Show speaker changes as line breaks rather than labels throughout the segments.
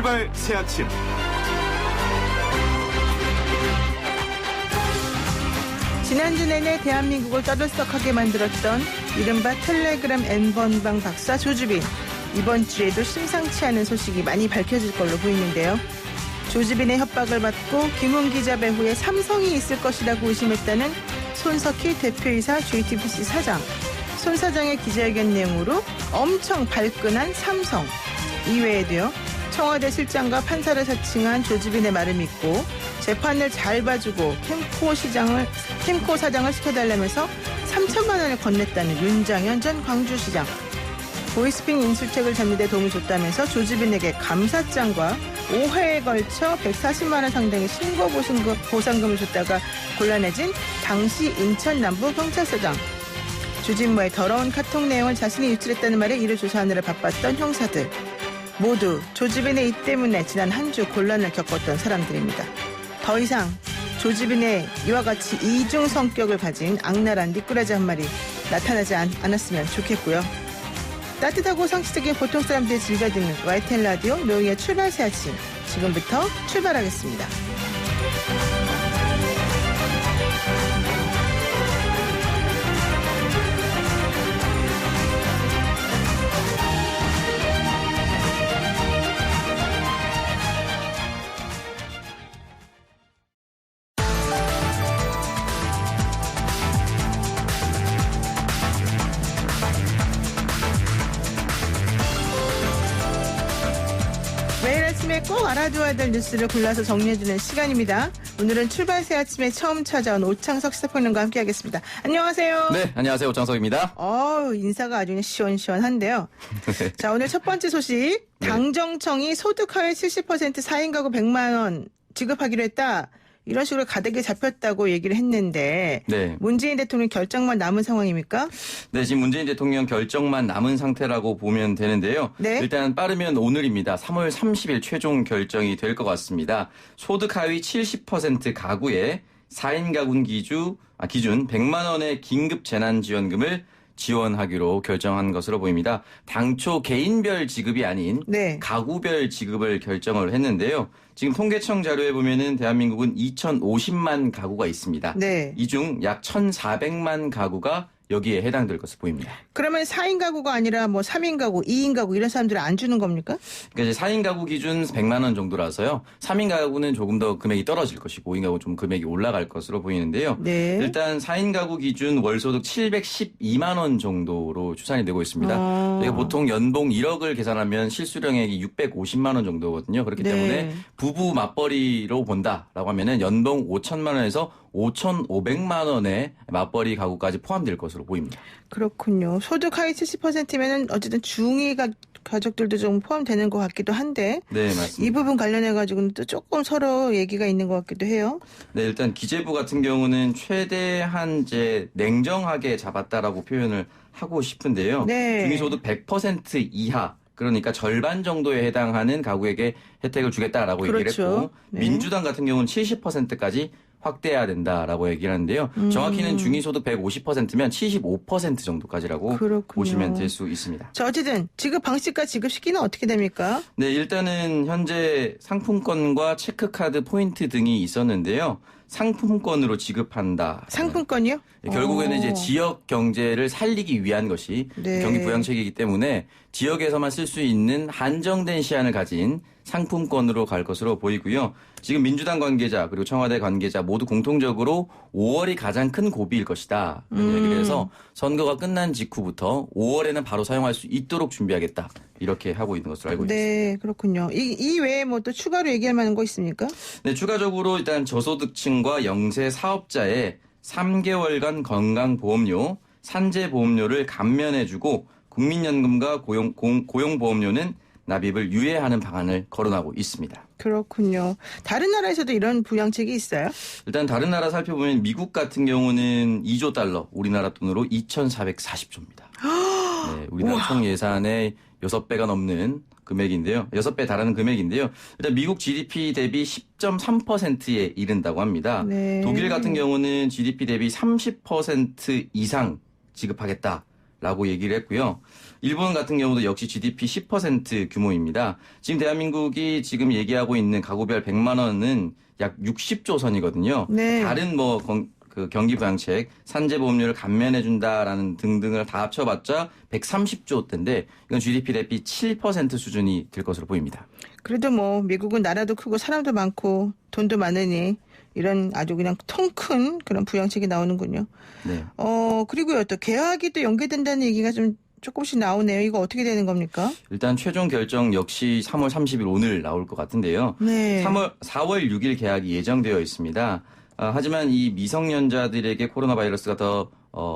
출발 새아침.
지난주 내내 대한민국을 떠들썩하게 만들었던 이른바 텔레그램 N번방 박사 조주빈. 이번 주에도 심상치 않은 소식이 많이 밝혀질 걸로 보이는데요. 조주빈의 협박을 받고 김웅 기자 배후에 삼성이 있을 것이라고 의심했다는 손석희 대표이사 JTBC 사장. 손 사장의 기자회견 내용으로 엄청 발끈한 삼성. 이외에도요. 청와대 실장과 판사를 사칭한 조주빈의 말을 믿고 재판을 잘 봐주고 캠코 사장을 시켜달라면서 3천만 원을 건넸다는 윤장현 전 광주시장. 보이스핀 인수책을 잡는 데 도움을 줬다면서 조주빈에게 감사장과 5회에 걸쳐 140만 원 상당의 신고 보상금을 줬다가 곤란해진 당시 인천 남부경찰서장. 주진모의 더러운 카톡 내용을 자신이 유출했다는 말에 이를 조사하느라 바빴던 형사들. 모두 조주빈의 이 때문에 지난 한 주 곤란을 겪었던 사람들입니다. 더 이상 조주빈의 이와 같이 이중 성격을 가진 악랄한 미꾸라지 한 마리 나타나지 않았으면 좋겠고요. 따뜻하고 상식적인 보통 사람들이 즐겨 듣는 YTN 라디오 노영의 출발 새 아침. 지금부터 출발하겠습니다. 매일 아침에 꼭 알아두어야 될 뉴스를 골라서 정리해주는 시간입니다. 오늘은 출발 새 아침에 처음 찾아온 오창석 시사평론가와 함께하겠습니다. 안녕하세요.
네, 안녕하세요. 오창석입니다.
인사가 아주 그냥 시원시원한데요. 자, 오늘 첫 번째 소식. 당정청이 소득하위 70% 4인 가구 100만 원 지급하기로 했다. 이런 식으로 가닥이 잡혔다고 얘기를 했는데
네.
문재인 대통령 결정만 남은 상황입니까?
네, 지금 문재인 대통령 결정만 남은 상태라고 보면 되는데요.
네.
일단 빠르면 오늘입니다. 3월 30일 최종 결정이 될 것 같습니다. 소득 하위 70% 가구에 4인 가구 기준 100만 원의 긴급 재난지원금을 지원하기로 결정한 것으로 보입니다. 당초 개인별 지급이 아닌
네.
가구별 지급을 결정을 했는데요. 지금 통계청 자료에 보면은 대한민국은 2,050만 가구가 있습니다.
네.
이 중 약 1,400만 가구가 여기에 해당될 것으로 보입니다.
그러면 4인 가구가 아니라 뭐 3인 가구, 2인 가구 이런 사람들은 안 주는 겁니까?
그러니까 이제 4인 가구 기준 100만 원 정도라서요. 3인 가구는 조금 더 금액이 떨어질 것이고 5인 가구 좀 금액이 올라갈 것으로 보이는데요.
네.
일단 4인 가구 기준 월소득 712만 원 정도로 추산이 되고 있습니다. 저희가 보통 연봉 1억을 계산하면 실수령액이 650만 원 정도거든요. 그렇기
네.
때문에 부부 맞벌이로 본다라고 하면은 연봉 5천만 원에서 5,500만 원의 맞벌이 가구까지 포함될 것으로 보입니다.
그렇군요. 소득 하위 70%면은 어쨌든 중위 가족들도 좀 포함되는 것 같기도 한데.
네, 맞습니다.
이 부분 관련해가지고는 또 조금 서로 얘기가 있는 것 같기도 해요.
네, 일단 기재부 같은 경우는 최대한 이제 냉정하게 잡았다라고 표현을 하고 싶은데요.
네.
중위소득 100% 이하. 그러니까 절반 정도에 해당하는 가구에게 혜택을 주겠다라고
그렇죠.
얘기를 했고
네.
민주당 같은 경우는 70%까지 확대해야 된다라고 얘기를 하는데요. 정확히는 중위소득 150%면 75% 정도까지라고
그렇군요.
보시면 될 수 있습니다.
자, 어쨌든 지급 방식과 지급 시기는 어떻게 됩니까?
네, 일단은 현재 상품권과 체크카드 포인트 등이 있었는데요. 상품권으로 지급한다.
상품권이요?
결국에는 이제 지역 경제를 살리기 위한 것이
네.
경기 부양책이기 때문에 지역에서만 쓸 수 있는 한정된 시한을 가진 상품권으로 갈 것으로 보이고요. 지금 민주당 관계자 그리고 청와대 관계자 모두 공통적으로 5월이 가장 큰 고비일 것이다. 이런 얘기를 해서 선거가 끝난 직후부터 5월에는 바로 사용할 수 있도록 준비하겠다. 이렇게 하고 있는 것으로 알고 있습니다.
네, 그렇군요. 이 외에 뭐 또 추가로 얘기할 만한 거 있습니까?
네, 추가적으로 일단 저소득층과 영세 사업자의 3개월간 건강보험료, 산재보험료를 감면해주고 국민연금과 고용보험료는 납입을 유예하는 방안을 거론하고 있습니다.
그렇군요. 다른 나라에서도 이런 부양책이 있어요?
일단 다른 나라 살펴보면 미국 같은 경우는 2조 달러, 우리나라 돈으로 2,440조입니다. 네, 우리나라 총 예산의 6배가 넘는 금액인데요. 6배 달하는 금액인데요. 일단 미국 GDP 대비 10.3%에 이른다고 합니다.
네.
독일 같은 경우는 GDP 대비 30% 이상 지급하겠다. 라고 얘기를 했고요. 일본 같은 경우도 역시 GDP 10% 규모입니다. 지금 대한민국이 지금 얘기하고 있는 가구별 100만 원은 약 60조 선이거든요.
네.
다른 그 경기 부양책, 산재 보험료를 감면해준다라는 등등을 다 합쳐봤자 130조대인데 이건 GDP 대비 7% 수준이 될 것으로 보입니다.
그래도 뭐 미국은 나라도 크고 사람도 많고 돈도 많으니 이런 아주 그냥 통 큰 그런 부양책이 나오는군요.
네.
그리고요 또 개학이 또 연계된다는 얘기가 좀 조금씩 나오네요. 이거 어떻게 되는 겁니까?
일단 최종 결정 역시 3월 30일 오늘 나올 것 같은데요.
네.
4월 6일 개학이 예정되어 있습니다. 하지만 이 미성년자들에게 코로나 바이러스가 더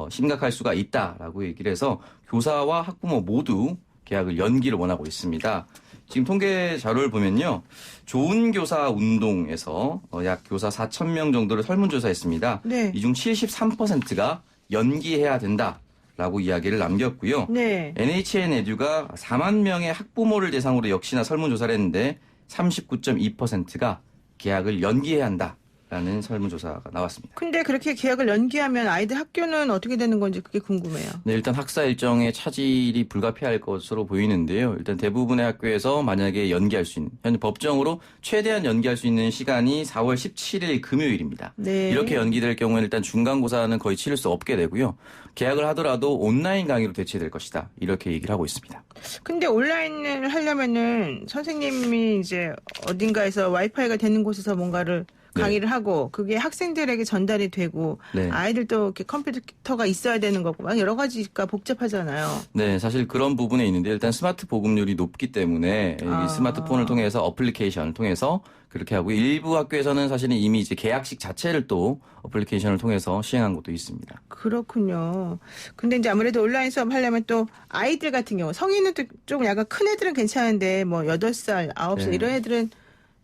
심각할 수가 있다라고 얘기를 해서 교사와 학부모 모두 개학을 연기를 원하고 있습니다. 지금 통계 자료를 보면요. 좋은 교사 운동에서 약 교사 4,000명 정도를 설문조사했습니다.
네.
이 중 73%가 연기해야 된다라고 이야기를 남겼고요.
네.
NHN 에듀가 4만 명의 학부모를 대상으로 역시나 설문조사를 했는데 39.2%가 개학을 연기해야 한다라는 설문조사가 나왔습니다.
근데 그렇게 개학을 연기하면 아이들 학교는 어떻게 되는 건지 그게 궁금해요.
네, 일단 학사 일정의 차질이 불가피할 것으로 보이는데요. 일단 대부분의 학교에서 만약에 연기할 수 있는, 현재 법정으로 최대한 연기할 수 있는 시간이 4월 17일 금요일입니다.
네.
이렇게 연기될 경우에는 일단 중간고사는 거의 치를 수 없게 되고요. 개학을 하더라도 온라인 강의로 대체될 것이다. 이렇게 얘기를 하고 있습니다.
근데 온라인을 하려면은 선생님이 이제 어딘가에서 와이파이가 되는 곳에서 뭔가를
네.
강의를 하고 그게 학생들에게 전달이 되고
네.
아이들도 이렇게 컴퓨터가 있어야 되는 거고 막 여러 가지가 복잡하잖아요.
네, 사실 그런 부분에 있는데 일단 스마트 보급률이 높기 때문에 이 스마트폰을 통해서 어플리케이션을 통해서 그렇게 하고 일부 학교에서는 사실은 이미 이제 개학식 자체를 또 어플리케이션을 통해서 시행한 곳도 있습니다.
그렇군요. 근데 이제 아무래도 온라인 수업 하려면 또 아이들 같은 경우 성인은 또 조금 약간 큰 애들은 괜찮은데 뭐 8살, 9살
네.
이런 애들은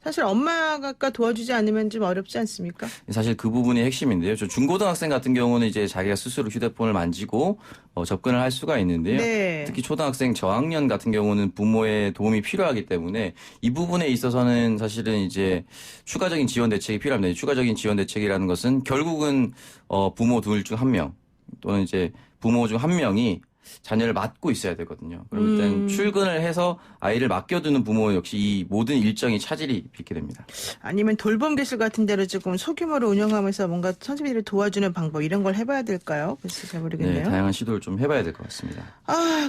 사실 엄마가 도와주지 않으면 좀 어렵지 않습니까?
사실 그 부분이 핵심인데요. 저 중고등학생 같은 경우는 이제 자기가 스스로 휴대폰을 만지고 접근을 할 수가 있는데요.
네.
특히 초등학생 저학년 같은 경우는 부모의 도움이 필요하기 때문에 이 부분에 있어서는 사실은 이제 추가적인 지원 대책이 필요합니다. 이 추가적인 지원 대책이라는 것은 결국은 부모 둘 중 한 명 또는 이제 부모 중 한 명이 자녀를 맡고 있어야 되거든요. 그럼 일단 출근을 해서 아이를 맡겨두는 부모 역시 이 모든 일정이 차질이 빚게 됩니다.
아니면 돌봄 교실 같은 데를 조금 소규모로 운영하면서 뭔가 선생님들을 도와주는 방법 이런 걸 해봐야 될까요? 글쎄 잘 모르겠네요.
네, 다양한 시도를 좀 해봐야 될 것 같습니다.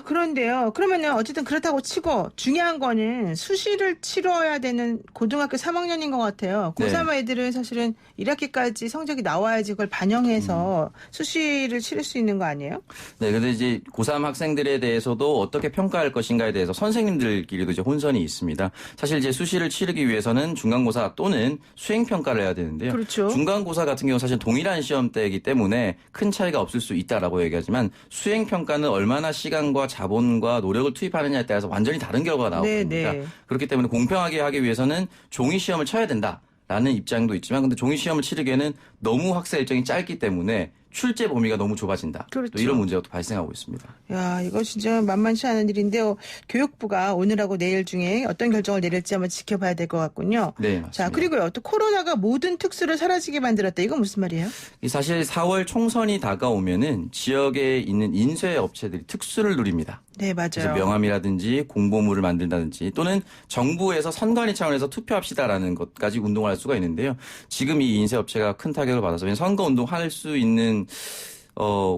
그런데요. 그러면은 어쨌든 그렇다고 치고 중요한 거는 수시를 치러야 되는 고등학교 3학년인 것 같아요. 고3 애들은 사실은 1학기까지 성적이 나와야지 그걸 반영해서 수시를 치를 수 있는 거 아니에요?
네, 근데 이제 고3 학생들에 대해서도 어떻게 평가할 것인가에 대해서 선생님들끼리도 이제 혼선이 있습니다. 사실 이제 수시를 치르기 위해서는 중간고사 또는 수행평가를 해야 되는데요.
그렇죠.
중간고사 같은 경우 사실 동일한 시험대이기 때문에 큰 차이가 없을 수 있다라고 얘기하지만 수행평가는 얼마나 시간과 자본과 노력을 투입하느냐에 따라서 완전히 다른 결과가 나옵니다.
네.
그렇기 때문에 공평하게 하기 위해서는 종이 시험을 쳐야 된다라는 입장도 있지만 근데 종이 시험을 치르기에는 너무 학사 일정이 짧기 때문에 출제 범위가 너무 좁아진다.
그렇죠.
또 이런 문제가 또 발생하고 있습니다.
야, 이거 진짜 만만치 않은 일인데요. 교육부가 오늘하고 내일 중에 어떤 결정을 내릴지 한번 지켜봐야 될 것 같군요.
네, 맞습니다.
자, 그리고요. 또 코로나가 모든 특수를 사라지게 만들었다. 이건 무슨 말이에요?
사실 4월 총선이 다가오면은 지역에 있는 인쇄 업체들이 특수를 누립니다.
네,
그래서
맞아요.
명함이라든지 공보물을 만든다든지 또는 정부에서 선관위 차원에서 투표합시다라는 것까지 운동을 할 수가 있는데요. 지금 이 인쇄 업체가 큰 타격을 받아서 선거 운동할 수 있는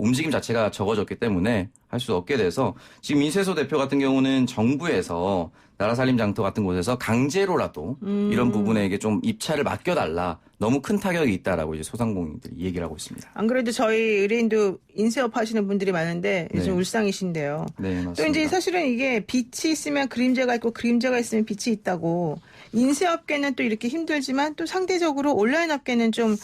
움직임 자체가 적어졌기 때문에 할 수 없게 돼서 지금 인쇄소 대표 같은 경우는 정부에서 나라살림장터 같은 곳에서 강제로라도 이런 부분에게 좀 입찰을 맡겨달라. 너무 큰 타격이 있다라고 이제 소상공인들이 얘기를 하고 있습니다.
안 그래도 저희 의뢰인도 인쇄업 하시는 분들이 많은데 요즘
네.
울상이신데요.
네, 맞습니다.
또 이제 사실은 이게 빛이 있으면 그림자가 있고 그림자가 있으면 빛이 있다고 인쇄업계는 또 이렇게 힘들지만 또 상대적으로 온라인 업계는 좀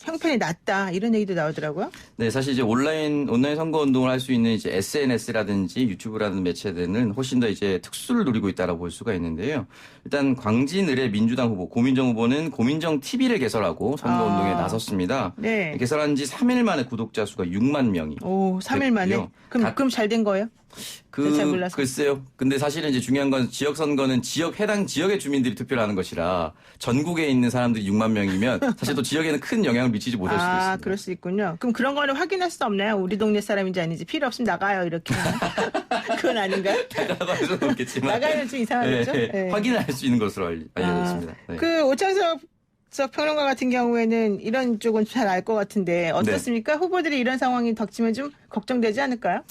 형편이 낫다 이런 얘기도 나오더라고요.
네, 사실 이제 온라인 선거 운동을 할 수 있는 이제 SNS라든지 유튜브라든지 매체들은 훨씬 더 이제 특수를 누리고 있다라고 볼 수가 있는데요. 일단 광진을의 민주당 후보 고민정 후보는 고민정 TV를 개설하고 선거 운동에 나섰습니다.
네.
개설한 지 3일 만에 구독자 수가 6만 명이.
오, 3일 만에?
됐고요.
그럼 잘 된 거예요? 잘 몰라서.
글쎄요. 근데 사실은 이제 중요한 건 지역 선거는 해당 지역의 주민들이 투표를 하는 것이라 전국에 있는 사람들이 6만 명이면 사실 또 지역에는 큰 영향을 미치지 못할 수도 있습니다.
그럴 수 있군요. 그럼 그런 거는 확인할 수 없나요? 우리 동네 사람인지 아닌지 필요 없으면 나가요 이렇게. 그건 아닌가요?
나가고 할 수는 없겠지만.
나가면 좀 이상하겠죠? 네.
확인할 수 있는 것으로 알려져 있습니다. 네.
그 오창석 평론가 같은 경우에는 이런 쪽은 잘 알 것 같은데 어떻습니까? 후보들이 이런 상황이 닥치면 좀 걱정되지 않을까요?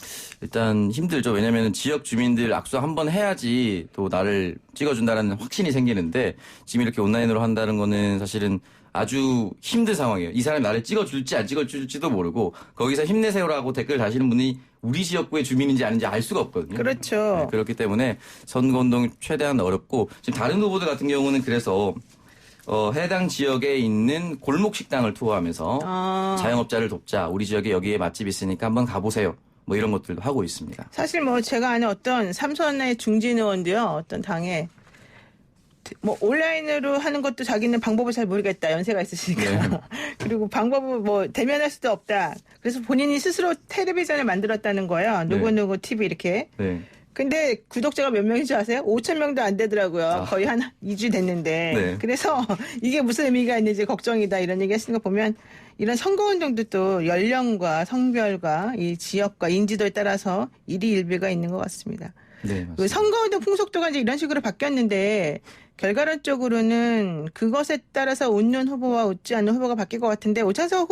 일단 힘들죠. 왜냐하면 지역 주민들 악수 한번 해야지 또 나를 찍어준다는 확신이 생기는데 지금 이렇게 온라인으로 한다는 거는 사실은 아주 힘든 상황이에요. 이 사람이 나를 찍어줄지 안 찍어줄지도 모르고 거기서 힘내세요라고 댓글 다시는 분이 우리 지역구의 주민인지 아닌지 알 수가 없거든요.
그렇죠.
네, 그렇기 때문에 선거운동 최대한 어렵고 지금 다른 후보들 같은 경우는 그래서 해당 지역에 있는 골목 식당을 투어하면서 자영업자를 돕자. 우리 지역에 여기에 맛집 있으니까 한번 가보세요. 뭐 이런 것들도 하고 있습니다.
사실 뭐 제가 아는 어떤 삼선의 중진 의원도요. 어떤 당에 뭐 온라인으로 하는 것도 자기는 방법을 잘 모르겠다. 연세가 있으시니까.
네.
그리고 방법을 뭐 대면할 수도 없다. 그래서 본인이 스스로 텔레비전을 만들었다는 거예요. 누구누구 TV 이렇게.
네.
근데 구독자가 몇 명인 줄 아세요? 5천 명도 안 되더라고요. 거의 한 2주 됐는데.
네.
그래서 이게 무슨 의미가 있는지 걱정이다 이런 얘기 하시는 거 보면 이런 선거운동도 또 연령과 성별과 이 지역과 인지도에 따라서 일희일비가 있는 것 같습니다.
네,
그
맞습니다.
선거운동 풍속도가 이제 이런 식으로 바뀌었는데 결과론적으로는 그것에 따라서 웃는 후보와 웃지 않는 후보가 바뀔 것 같은데 오창석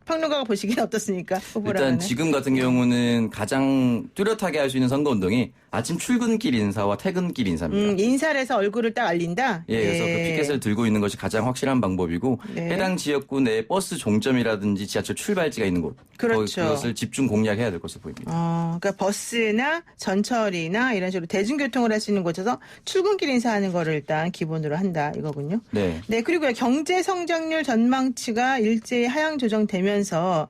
평론가가 보시기엔 어떻습니까? 후보라면은.
일단 지금 같은 경우는 가장 뚜렷하게 할 수 있는 선거운동이 아침 출근길 인사와 퇴근길 인사입니다.
인사를 해서 얼굴을 딱 알린다?
예, 그래서 그 피켓을 들고 있는 것이 가장 확실한 방법이고
네.
해당 지역구 내 버스 종점이라든지 지하철 출발지가 있는 곳
그렇죠.
그것을 집중 공략해야 될 것으로 보입니다.
그러니까 버스나 전철이나 이런 식으로 대중교통을 할 수 있는 곳에서 출근길 인사하는 거를 일단 기본으로 한다 이거군요.
네.
네, 그리고요. 경제 성장률 전망치가 일제히 하향 조정되면서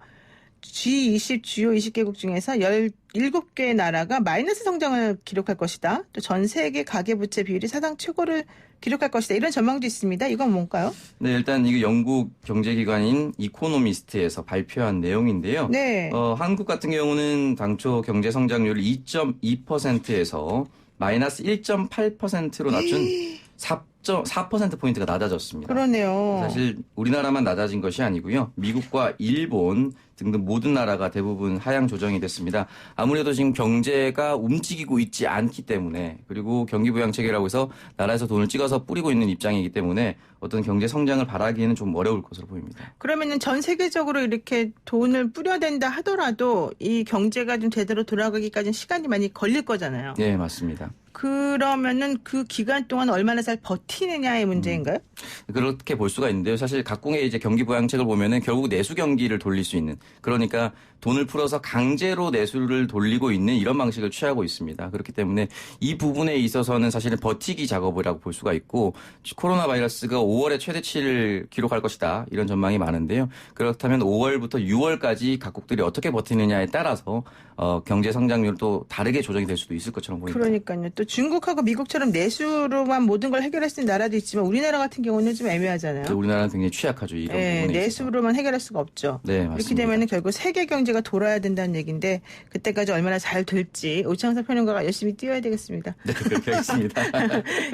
G20 주요 20개국 중에서 17개 나라가 마이너스 성장을 기록할 것이다. 또 전 세계 가계부채 비율이 사상 최고를 기록할 것이다. 이런 전망도 있습니다. 이건 뭔가요?
네, 일단 이거 영국 경제기관인 이코노미스트에서 발표한 내용인데요.
네.
한국 같은 경우는 당초 경제 성장률을 2.2%에서 마이너스 1.8%로 낮춘 4%포인트가 낮아졌습니다.
그러네요.
사실 우리나라만 낮아진 것이 아니고요. 미국과 일본 등등 모든 나라가 대부분 하향 조정이 됐습니다. 아무래도 지금 경제가 움직이고 있지 않기 때문에 그리고 경기부양체계라고 해서 나라에서 돈을 찍어서 뿌리고 있는 입장이기 때문에 어떤 경제 성장을 바라기에는 좀 어려울 것으로 보입니다.
그러면은 전 세계적으로 이렇게 돈을 뿌려댄다 하더라도 이 경제가 좀 제대로 돌아가기까지는 시간이 많이 걸릴 거잖아요.
네, 맞습니다.
그러면은 그 기간 동안 얼마나 잘 버티느냐의 문제인가요?
그렇게 볼 수가 있는데요. 사실 각국의 이제 경기 부양책을 보면은 결국 내수 경기를 돌릴 수 있는 그러니까 돈을 풀어서 강제로 내수를 돌리고 있는 이런 방식을 취하고 있습니다. 그렇기 때문에 이 부분에 있어서는 사실은 버티기 작업이라고 볼 수가 있고 코로나 바이러스가 5월에 최대치를 기록할 것이다. 이런 전망이 많은데요. 그렇다면 5월부터 6월까지 각국들이 어떻게 버티느냐에 따라서 경제 성장률도 다르게 조정이 될 수도 있을 것처럼 보입니다.
그러니까요. 또 중국하고 미국처럼 내수로만 모든 걸 해결할 수 있는 나라도 있지만 우리나라 같은 경우는 좀 애매하잖아요.
우리나라는 굉장히 취약하죠. 이런
네,
부분에 있어서.
내수로만 해결할 수가 없죠.
네, 맞습니다.
이렇게 되면 결국 세계 경제가 돌아야 된다는 얘기인데 그때까지 얼마나 잘 될지 오창석 평론가가 열심히 뛰어야 되겠습니다.
네, 그렇게 하겠습니다.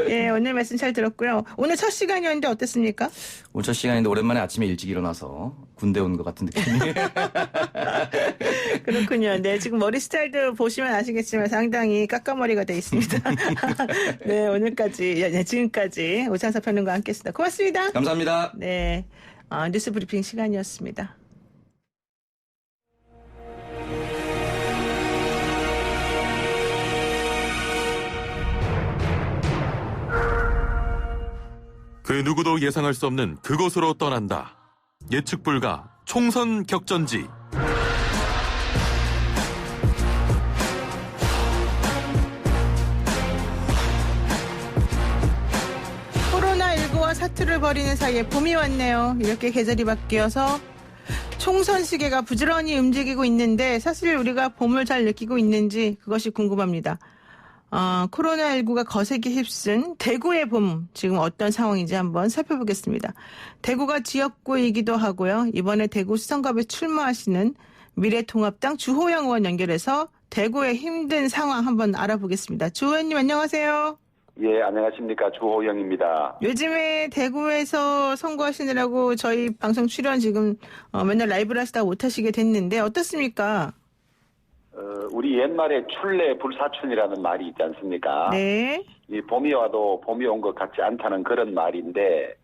예, 오늘 말씀 잘 들었고요. 오늘 첫 시간이었는데 어땠습니까?
오늘 첫 시간인데 오랜만에 아침에 일찍 일어나서 군대 온 것 같은 느낌이.
그렇군요. 네, 지금 머리 스타일도 보시면 아시겠지만 상당히 까까머리가 돼 있습니다. 네, 지금까지 오창석 평론가와 함께했습니다. 고맙습니다.
감사합니다.
네, 뉴스 브리핑 시간이었습니다.
그 누구도 예상할 수 없는 그곳으로 떠난다. 예측 불가 총선 격전지.
코로나19와 사투를 벌이는 사이에 봄이 왔네요. 이렇게 계절이 바뀌어서 총선 시계가 부지런히 움직이고 있는데 사실 우리가 봄을 잘 느끼고 있는지 그것이 궁금합니다. 코로나19가 거세게 휩쓴 대구의 봄, 지금 어떤 상황인지 한번 살펴보겠습니다. 대구가 지역구이기도 하고요. 이번에 대구 수성갑에 출마하시는 미래통합당 주호영 의원 연결해서 대구의 힘든 상황 한번 알아보겠습니다. 주 의원님 안녕하세요.
예, 안녕하십니까. 주호영입니다.
요즘에 대구에서 선거하시느라고 저희 방송 출연 지금 맨날 라이브를 하시다가 못하시게 됐는데 어떻습니까?
우리 옛말에 출래 불사춘이라는 말이 있지 않습니까?
네.
이 봄이 와도 봄이 온 것 같지 않다는 그런 말인데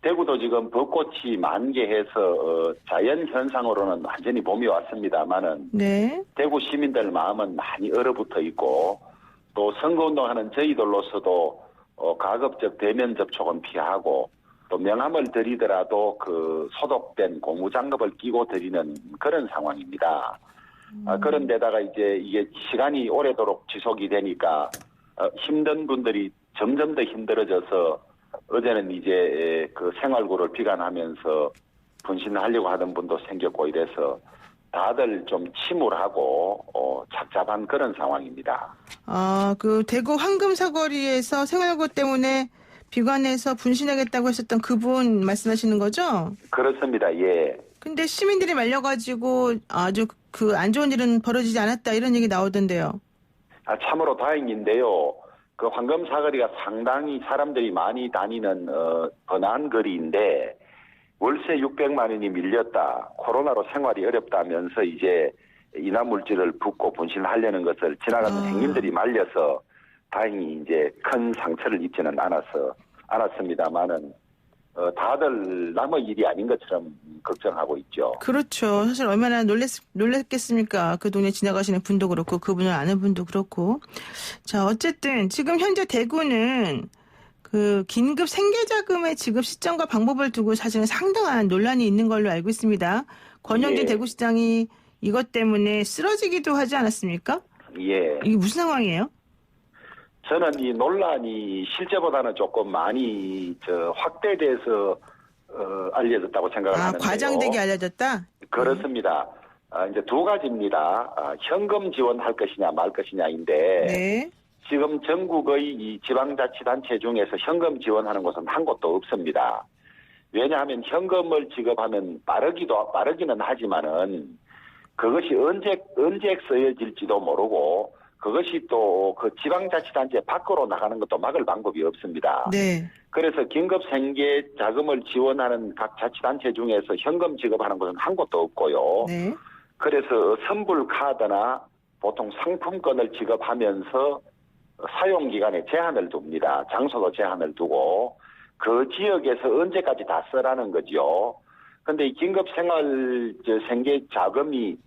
대구도 지금 벚꽃이 만개해서 자연 현상으로는 완전히 봄이 왔습니다만은
네.
대구 시민들 마음은 많이 얼어붙어 있고 또 선거운동하는 저희들로서도 가급적 대면 접촉은 피하고 또 명함을 드리더라도 그 소독된 고무장갑을 끼고 드리는 그런 상황입니다. 그런데다가 이제 이게 시간이 오래도록 지속이 되니까 힘든 분들이 점점 더 힘들어져서 어제는 이제 그 생활고를 비관하면서 분신하려고 하던 분도 생겼고 이래서 다들 좀 침울하고 착잡한 그런 상황입니다.
그 대구 황금사거리에서 생활고 때문에 비관해서 분신하겠다고 하셨던 그분 말씀하시는 거죠?
그렇습니다. 예.
근데 시민들이 말려가지고 아주 그 안 좋은 일은 벌어지지 않았다 이런 얘기 나오던데요.
참으로 다행인데요. 그 황금사거리가 상당히 사람들이 많이 다니는 번화한 거리인데 월세 600만 원이 밀렸다. 코로나로 생활이 어렵다면서 이제 인화물질을 붓고 분신하려는 것을 지나가는 행인들이 말려서 다행히 이제 큰 상처를 입지는 않았습니다만은 다들 남의 일이 아닌 것처럼 걱정하고 있죠.
그렇죠. 사실 얼마나 놀랬겠습니까? 그 동네 지나가시는 분도 그렇고 그분을 아는 분도 그렇고. 자, 어쨌든 지금 현재 대구는 그 긴급 생계자금의 지급 시점과 방법을 두고 사실은 상당한 논란이 있는 걸로 알고 있습니다. 권영진
예.
대구시장이 이것 때문에 쓰러지기도 하지 않았습니까?
예.
이게 무슨 상황이에요?
저는 이 논란이 실제보다는 조금 많이 확대돼서 알려졌다고 생각을 하는데요.
과장되게 알려졌다?
그렇습니다. 이제 두 가지입니다. 현금 지원할 것이냐 말 것이냐인데
네.
지금 전국의 이 지방자치단체 중에서 현금 지원하는 곳은 한 곳도 없습니다. 왜냐하면 현금을 지급하면 빠르기는 하지만은 그것이 언제 쓰여질지도 모르고 그것이 또 그 지방자치단체 밖으로 나가는 것도 막을 방법이 없습니다.
네.
그래서 긴급 생계 자금을 지원하는 각 자치단체 중에서 현금 지급하는 곳은 한 곳도 없고요.
네.
그래서 선불 카드나 보통 상품권을 지급하면서 사용기간에 제한을 둡니다. 장소도 제한을 두고 그 지역에서 언제까지 다 쓰라는 거죠. 그런데 이 긴급 생계 자금이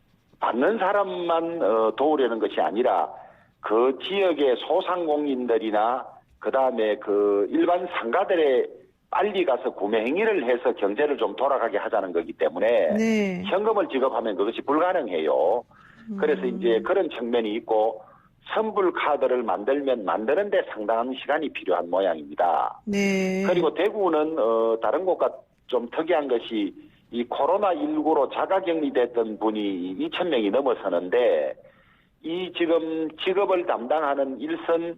받는 사람만 도우려는 것이 아니라 그 지역의 소상공인들이나 그다음에 그 일반 상가들의 빨리 가서 구매 행위를 해서 경제를 좀 돌아가게 하자는 거기 때문에
네.
현금을 지급하면 그것이 불가능해요. 그래서 이제 그런 측면이 있고 선불 카드를 만드는데 상당한 시간이 필요한 모양입니다.
네.
그리고 대구는 다른 곳과 좀 특이한 것이 이 코로나19로 자가격리됐던 분이 2,000명이 넘어서는데 이 지금 직업을 담당하는 일선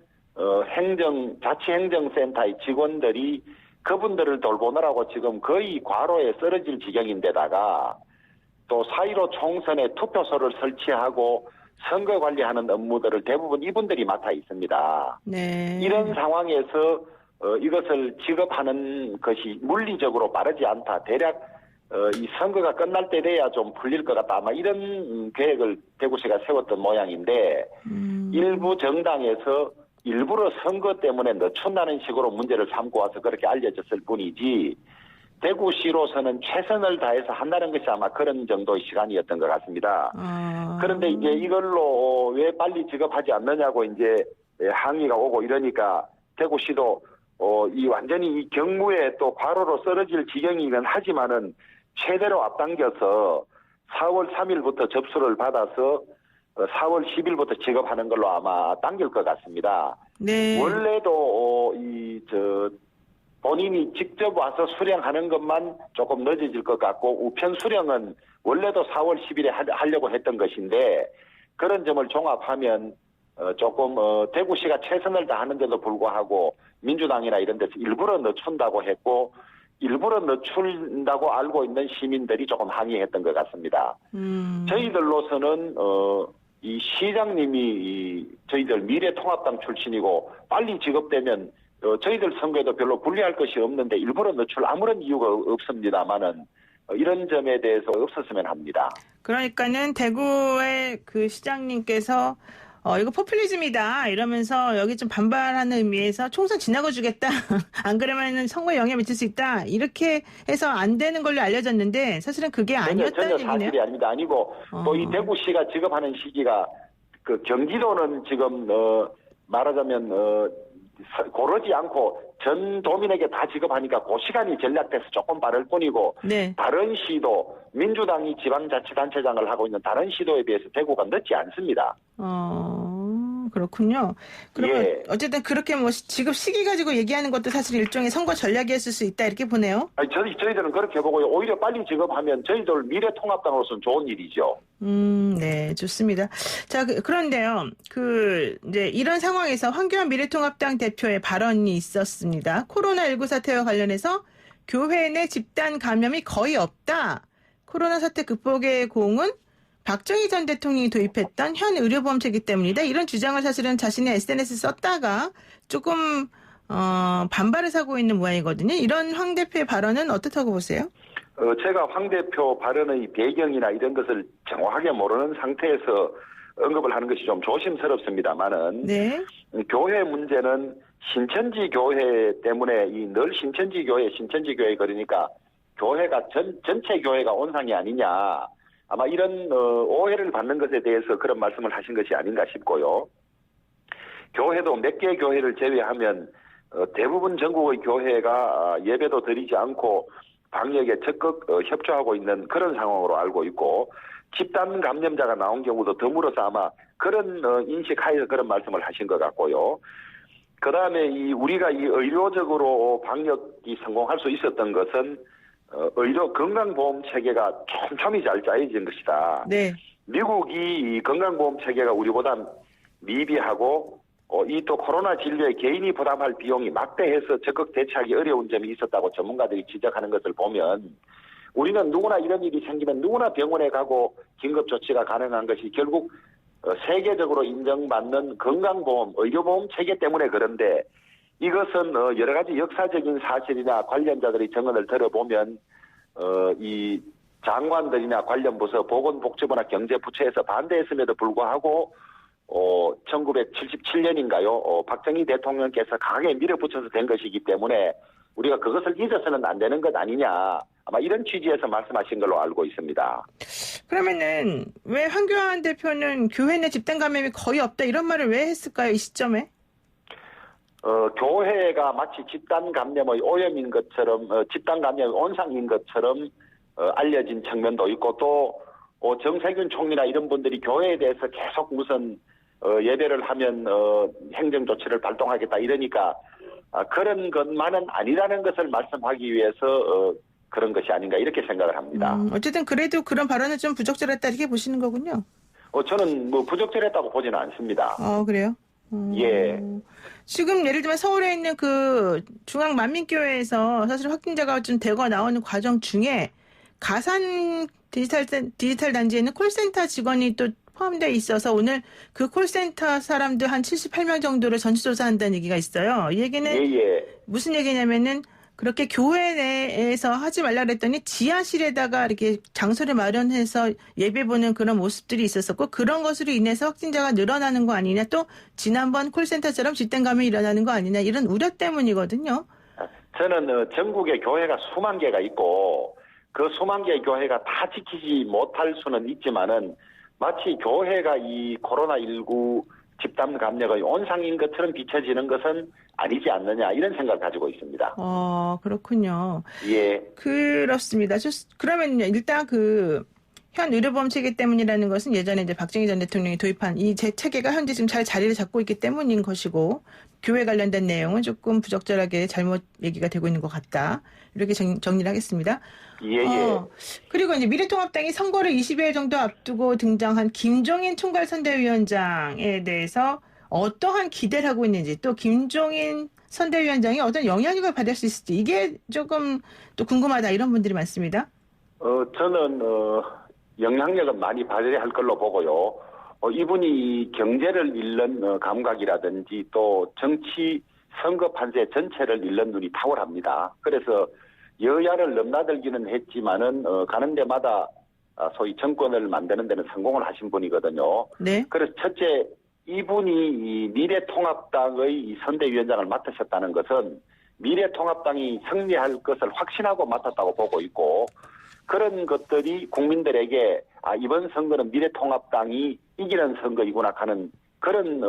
자치행정센터의 직원들이 그분들을 돌보느라고 지금 거의 과로에 쓰러질 지경인데다가 또 4.15 총선에 투표소를 설치하고 선거 관리하는 업무들을 대부분 이분들이 맡아 있습니다.
네.
이런 상황에서 이것을 지급하는 것이 물리적으로 빠르지 않다. 대략 이 선거가 끝날 때 돼야 좀 풀릴 것 같다. 아마 이런 계획을 대구시가 세웠던 모양인데 일부 정당에서 일부러 선거 때문에 늦춘다는 식으로 문제를 삼고 와서 그렇게 알려졌을 뿐이지 대구시로서는 최선을 다해서 한다는 것이 아마 그런 정도의 시간이었던 것 같습니다. 그런데 이제 이걸로 왜 빨리 지급하지 않느냐고 이제 항의가 오고 이러니까 대구시도 이 완전히 이 경무에 또 과로로 쓰러질 지경이긴 하지만은 최대로 앞당겨서 4월 3일부터 접수를 받아서 4월 10일부터 지급하는 걸로 아마 당길 것 같습니다.
네.
원래도 본인이 직접 와서 수령하는 것만 조금 늦어질 것 같고 우편 수령은 원래도 4월 10일에 하려고 했던 것인데 그런 점을 종합하면 조금 대구시가 최선을 다하는데도 불구하고 민주당이나 이런 데서 일부러 늦춘다고 했고 일부러 늦춘다고 알고 있는 시민들이 조금 항의했던 것 같습니다. 저희들로서는 이 시장님이 저희들 미래통합당 출신이고 빨리 지급되면 저희들 선거에도 별로 불리할 것이 없는데 일부러 늦출 아무런 이유가 없습니다만은 이런 점에 대해서 없었으면 합니다.
그러니까는 대구의 그 시장님께서 이거 포퓰리즘이다 이러면서 여기 좀 반발하는 의미에서 총선 지나고 주겠다. 안 그러면은 선거에 영향 미칠 수 있다. 이렇게 해서 안 되는 걸로 알려졌는데 사실은 그게 아니었다는
전혀
얘기네요.
사실이 아닙니다. 아니고 또 이 대구시가 지급하는 시기가 그 경기도는 지금 말하자면 고르지 않고 전 도민에게 다 지급하니까 그 시간이 전략돼서 조금 빠를 뿐이고
네.
다른 시도 민주당이 지방자치단체장을 하고 있는 다른 시도에 비해서 대구가 늦지 않습니다.
그렇군요. 그러면
예.
어쨌든 그렇게 뭐 지급 시기 가지고 얘기하는 것도 사실 일종의 선거 전략이었을 수 있다 이렇게 보네요.
아니, 저희들은 그렇게 보고요. 오히려 빨리 지급하면 저희들 미래통합당으로서는 좋은 일이죠.
네, 좋습니다. 자, 그런데요. 이제 이런 상황에서 황교안 미래통합당 대표의 발언이 있었습니다. 코로나19 사태와 관련해서 교회 내 집단 감염이 거의 없다. 코로나 사태 극복의 공은 박정희 전 대통령이 도입했던 현 의료보험제이기 때문이다. 이런 주장을 사실은 자신의 SNS에 썼다가 조금 반발을 사고 있는 모양이거든요. 이런 황 대표의 발언은 어떻다고 보세요?
제가 황 대표 발언의 배경이나 이런 것을 정확하게 모르는 상태에서 언급을 하는 것이 좀 조심스럽습니다만은
네.
교회 문제는 신천지 교회 때문에 늘 신천지 교회 그러니까 교회가 전체 교회가 온상이 아니냐. 아마 이런 오해를 받는 것에 대해서 그런 말씀을 하신 것이 아닌가 싶고요. 교회도 몇 개의 교회를 제외하면 대부분 전국의 교회가 예배도 드리지 않고 방역에 적극 협조하고 있는 그런 상황으로 알고 있고 집단 감염자가 나온 경우도 드물어서 아마 그런 인식하에서 그런 말씀을 하신 것 같고요. 그다음에 우리가 이 의료적으로 방역이 성공할 수 있었던 것은 의료 건강보험 체계가 촘촘히 잘 짜여진 것이다.
네.
미국이 이 건강보험 체계가 우리보다 미비하고 이 또 코로나 진료에 개인이 부담할 비용이 막대해서 적극 대처하기 어려운 점이 있었다고 전문가들이 지적하는 것을 보면 우리는 누구나 이런 일이 생기면 누구나 병원에 가고 긴급 조치가 가능한 것이 결국 세계적으로 인정받는 건강보험, 의료보험 체계 때문에 그런데 이것은 여러 가지 역사적인 사실이나 관련자들의 증언을 들어보면 이 장관들이나 관련 부서, 보건복지부나 경제부처에서 반대했음에도 불구하고 1977년인가요? 박정희 대통령께서 강하게 밀어붙여서 된 것이기 때문에 우리가 그것을 잊어서는 안 되는 것 아니냐. 아마 이런 취지에서 말씀하신 걸로 알고 있습니다.
그러면은 왜 황교안 대표는 교회 내 집단 감염이 거의 없다 이런 말을 왜 했을까요? 이 시점에?
교회가 마치 집단 감염의 오염인 것처럼 집단 감염의 온상인 것처럼 알려진 측면도 있고 또 정세균 총리나 이런 분들이 교회에 대해서 계속 무슨 예배를 하면 행정 조치를 발동하겠다 이러니까 그런 것만은 아니라는 것을 말씀하기 위해서 그런 것이 아닌가 이렇게 생각을 합니다.
어쨌든 그래도 그런 발언은 좀 부적절했다 이렇게 보시는 거군요.
저는 뭐 부적절했다고 보지는 않습니다.
그래요?
예.
지금 예를 들면 서울에 있는 그 중앙만민교회에서 사실 확진자가 좀 대거 나오는 과정 중에 가산 디지털 단지에는 콜센터 직원이 또 포함되어 있어서 오늘 그 콜센터 사람들 한 78명 정도를 전수조사한다는 얘기가 있어요. 이 얘기는 무슨 얘기냐면은 그렇게 교회 내에서 하지 말라 그랬더니 지하실에다가 이렇게 장소를 마련해서 예배 보는 그런 모습들이 있었었고 그런 것으로 인해서 확진자가 늘어나는 거 아니냐 또 지난번 콜센터처럼 집단 감염이 일어나는 거 아니냐 이런 우려 때문이거든요.
저는 전국에 교회가 수만 개가 있고 그 수만 개의 교회가 다 지키지 못할 수는 있지만은 마치 교회가 이 코로나19 집단 감염의 온상인 것처럼 비춰지는 것은 아니지 않느냐 이런 생각을 가지고 있습니다.
그렇군요.
예.
그렇습니다. 그러면 일단 현 의료보험 체계 때문이라는 것은 예전에 이제 박정희 전 대통령이 도입한 이 체계가 현재 지금 잘 자리를 잡고 있기 때문인 것이고 교회 관련된 내용은 조금 부적절하게 잘못 얘기가 되고 있는 것 같다. 이렇게 정리를 하겠습니다.
예.
그리고 이제 미래통합당이 선거를 20일 정도 앞두고 등장한 김종인 총괄선대위원장에 대해서 어떠한 기대를 하고 있는지 또 김종인 선대위원장이 어떤 영향력을 받을 수 있을지 이게 조금 또 궁금하다 이런 분들이 많습니다.
저는 영향력은 많이 발휘할 걸로 보고요. 이분이 경제를 잃는 감각이라든지 또 정치 선거 판세 전체를 잃는 눈이 탁월합니다. 그래서 여야를 넘나들기는 했지만은 가는 데마다 소위 정권을 만드는 데는 성공을 하신 분이거든요.
네.
그래서 첫째, 이분이 이 미래통합당의 이 선대위원장을 맡으셨다는 것은 미래통합당이 승리할 것을 확신하고 맡았다고 보고 있고, 그런 것들이 국민들에게 이번 선거는 미래통합당이 이기는 선거이구나 하는 그런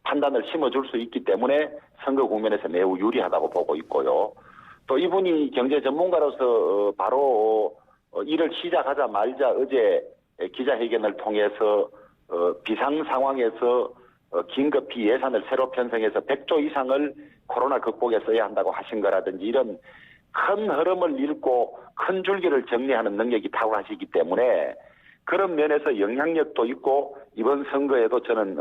판단을 심어줄 수 있기 때문에 선거 국면에서 매우 유리하다고 보고 있고요. 또 이분이 경제 전문가로서 바로 일을 시작하자마자 어제 기자회견을 통해서 비상 상황에서 긴급히 예산을 새로 편성해서 100조 이상을 코로나 극복에 써야 한다고 하신 거라든지 이런 큰 흐름을 읽고 큰 줄기를 정리하는 능력이 탁월하시기 때문에 그런 면에서 영향력도 있고 이번 선거에도 저는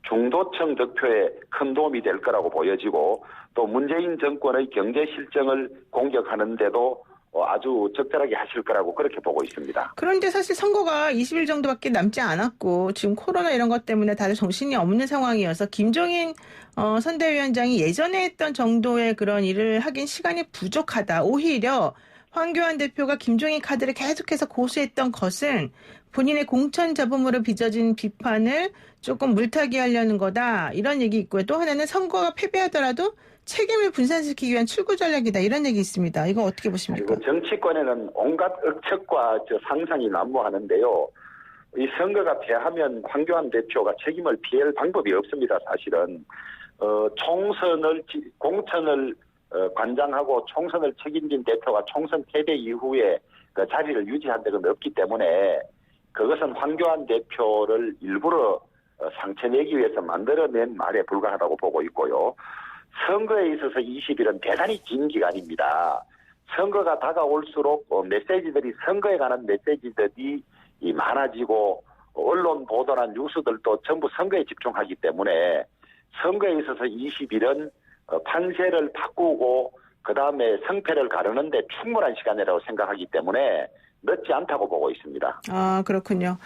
중도층 득표에 큰 도움이 될 거라고 보여지고 또 문재인 정권의 경제 실정을 공격하는 데도 아주 적절하게 하실 거라고 그렇게 보고 있습니다.
그런데 사실 선거가 20일 정도밖에 남지 않았고 지금 코로나 이런 것 때문에 다들 정신이 없는 상황이어서 김종인 선대위원장이 예전에 했던 정도의 그런 일을 하긴 시간이 부족하다. 오히려 황교안 대표가 김종인 카드를 계속해서 고수했던 것은 본인의 공천 잡음으로 빚어진 비판을 조금 물타기 하려는 거다. 이런 얘기 있고요. 또 하나는 선거가 패배하더라도 책임을 분산시키기 위한 출구 전략이다. 이런 얘기 있습니다. 이거 어떻게 보십니까?
그리고 정치권에는 온갖 억측과 상상이 난무하는데요. 이 선거가 패하면 황교안 대표가 책임을 피할 방법이 없습니다. 사실은 공천을 관장하고 총선을 책임진 대표가 총선 패배 이후에 그 자리를 유지한 적은 없기 때문에 그것은 황교안 대표를 일부러 상처내기 위해서 만들어낸 말에 불과하다고 보고 있고요. 선거에 있어서 20일은 대단히 긴 기간입니다. 선거가 다가올수록 메시지들이 선거에 관한 메시지들이 많아지고 언론 보도나 뉴스들도 전부 선거에 집중하기 때문에 선거에 있어서 20일은 판세를 바꾸고 그다음에 성패를 가르는데 충분한 시간이라고 생각하기 때문에 늦지 않다고 보고 있습니다.
아, 그렇군요.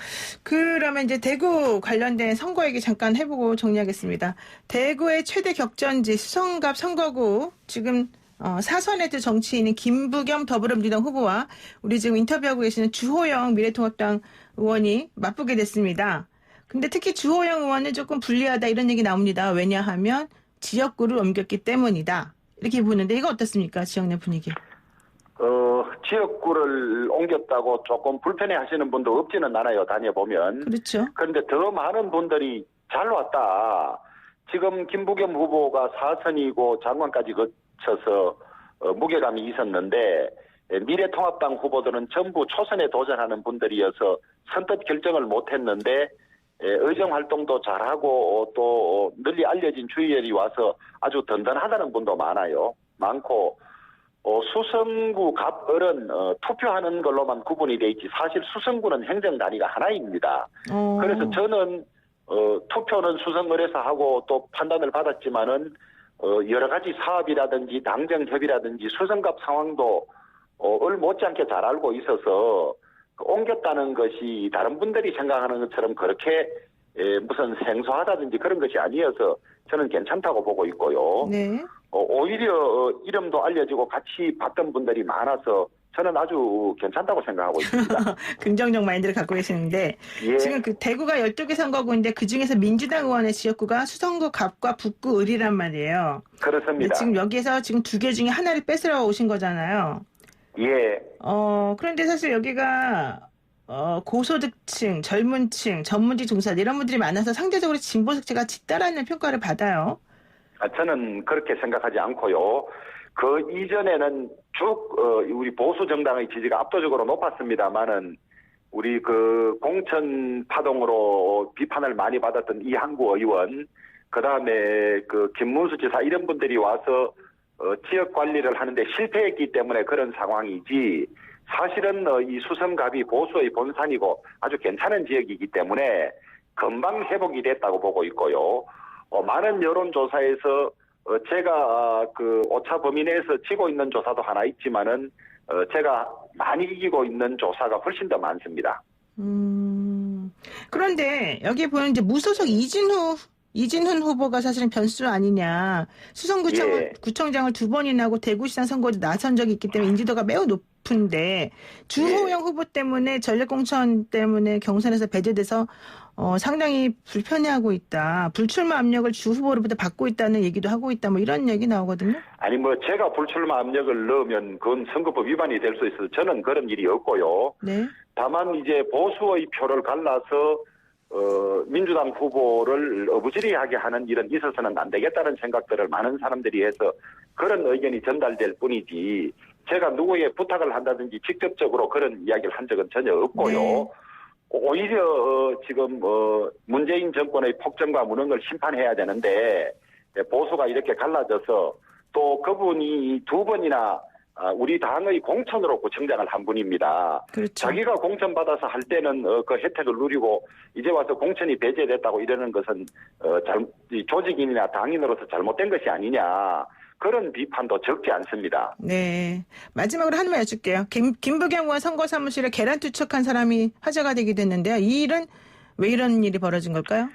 그러면 이제 대구 관련된 선거 얘기 잠깐 해보고 정리하겠습니다. 대구의 최대 격전지 수성갑 선거구 지금 사선의 두 정치인인 김부겸 더불어민주당 후보와 우리 지금 인터뷰하고 계시는 주호영 미래통합당 의원이 맞붙게 됐습니다. 근데 특히 주호영 의원은 조금 불리하다 이런 얘기 나옵니다. 왜냐하면 지역구를 옮겼기 때문이다. 이렇게 보는데 이거 어떻습니까? 지역 내 분위기.
지역구를 옮겼다고 조금 불편해 하시는 분도 없지는 않아요. 다녀보면.
그렇죠.
그런데 더 많은 분들이 잘 왔다. 지금 김부겸 후보가 4선이고 장관까지 거쳐서 무게감이 있었는데 미래통합당 후보들은 전부 초선에 도전하는 분들이어서 선뜻 결정을 못했는데 의정활동도 잘하고 또 널리 알려진 주의열이 와서 아주 든든하다는 분도 많고 수성구 갑을은 투표하는 걸로만 구분이 돼 있지 사실 수성구는 행정 단위가 하나입니다. 그래서 저는 투표는 수성을에서 하고 또 판단을 받았지만은 여러 가지 사업이라든지 당정 협의라든지 수성갑 상황도 못지않게 잘 알고 있어서 옮겼다는 것이 다른 분들이 생각하는 것처럼 그렇게 무슨 생소하다든지 그런 것이 아니어서 저는 괜찮다고 보고 있고요.
네.
오히려 이름도 알려지고 같이 봤던 분들이 많아서 저는 아주 괜찮다고 생각하고 있습니다.
긍정적 마인드를 갖고 계시는데
예.
지금 그 대구가 12개 선거구인데 그중에서 민주당 의원의 지역구가 수성구 갑과 북구 을이란 말이에요.
그렇습니다.
지금 여기에서 지금 2개 중에 하나를 뺏으러 오신 거잖아요.
예.
그런데 사실 여기가 고소득층, 젊은층, 전문직 종사자 이런 분들이 많아서 상대적으로 진보 색채가 짙다라는 평가를 받아요.
저는 그렇게 생각하지 않고요. 그 이전에는 쭉 우리 보수 정당의 지지가 압도적으로 높았습니다만은 우리 그 공천 파동으로 비판을 많이 받았던 이항구 의원, 그 다음에 그 김문수 지사 이런 분들이 와서 지역 관리를 하는데 실패했기 때문에 그런 상황이지 사실은 이 수성갑이 보수의 본산이고 아주 괜찮은 지역이기 때문에 금방 회복이 됐다고 보고 있고요. 많은 여론조사에서 제가 그 오차 범위 내에서 지고 있는 조사도 하나 있지만은 제가 많이 이기고 있는 조사가 훨씬 더 많습니다.
그런데 여기 보면 이제 무소속 이진훈 후보가 사실은 변수 아니냐. 수성구청장을 2번이나 하고 대구시장 선거에도 나선 적이 있기 때문에 인지도가 매우 높은데 주호영 후보 때문에 전략공천 때문에 경선에서 배제돼서 상당히 불편해하고 있다. 불출마 압력을 주 후보로부터 받고 있다는 얘기도 하고 있다. 뭐 이런 얘기 나오거든요.
아니 제가 불출마 압력을 넣으면 그건 선거법 위반이 될 수 있어서 저는 그런 일이 없고요.
네.
다만 이제 보수의 표를 갈라서 민주당 후보를 어부지리하게 하는 일은 있어서는 안 되겠다는 생각들을 많은 사람들이 해서 그런 의견이 전달될 뿐이지 제가 누구에 부탁을 한다든지 직접적으로 그런 이야기를 한 적은 전혀 없고요.
네.
오히려 지금 문재인 정권의 폭정과 무능을 심판해야 되는데 보수가 이렇게 갈라져서 또 그분이 2번이나 우리 당의 공천으로 구청장을 한 분입니다.
그렇죠.
자기가 공천받아서 할 때는 그 혜택을 누리고 이제 와서 공천이 배제됐다고 이러는 것은 조직인이나 당인으로서 잘못된 것이 아니냐. 그런 비판도 적지 않습니다.
네. 마지막으로 하나만 여쭐게요. 김부겸 의원 선거사무실에 계란 투척한 사람이 화제가 되기도 했는데요. 이 일은 왜 이런 일이 벌어진 걸까요?